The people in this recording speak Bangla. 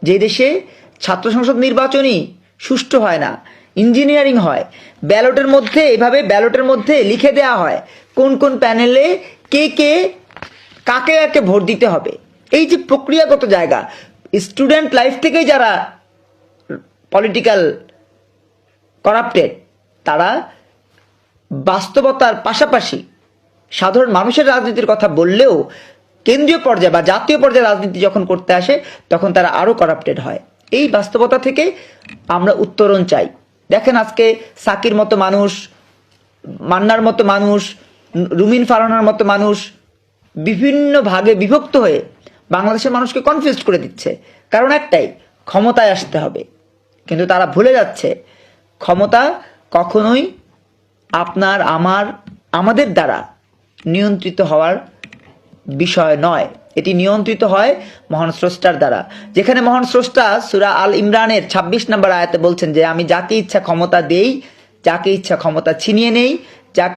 যে দেশে ছাত্র সংসদ নির্বাচনই সুষ্ঠু হয় না, ইঞ্জিনিয়ারিং হয়, ব্যালটের মধ্যে লিখে দেওয়া হয় কোন কোন প্যানেলে কাকে কাকে ভোট দিতে হবে। এই যে প্রক্রিয়াগত জায়গা, স্টুডেন্ট লাইফ থেকেই যারা পলিটিক্যাল করাপ্টেড, তারা বাস্তবতার পাশাপাশি সাধারণ মানুষের রাজনীতির কথা বললেও কেন্দ্রীয় পর্যায়ে বা জাতীয় পর্যায়ে রাজনীতি যখন করতে আসে তখন তারা আরও করাপ্টেড হয়। এই বাস্তবতা থেকে আমরা উত্তরণ চাই। দেখেন আজকে সাকির মতো মানুষ, মান্নার মতো মানুষ, রুমিন ফারহানার মতো মানুষ বিভিন্ন ভাগে বিভক্ত হয়ে বাংলাদেশের মানুষকে কনফিউজ করে দিচ্ছে। কারণ একটাই, ক্ষমতায় আসতে হবে। কিন্তু তারা ভুলে যাচ্ছে ক্ষমতা কখনোই আপনার আমাদের দ্বারা নিয়ন্ত্রিত হওয়ার বিষয় নয়, এটি নিয়ন্ত্রিত হয় মহান স্রষ্টার দ্বারা। যেখানে মহান স্রষ্টা সূরা আল ইমরানের 26 নম্বর আয়াতে বলছেন যে আমি যাকে ইচ্ছা ক্ষমতা দেই, যাকে ইচ্ছা ক্ষমতা ছিনিয়ে নেই,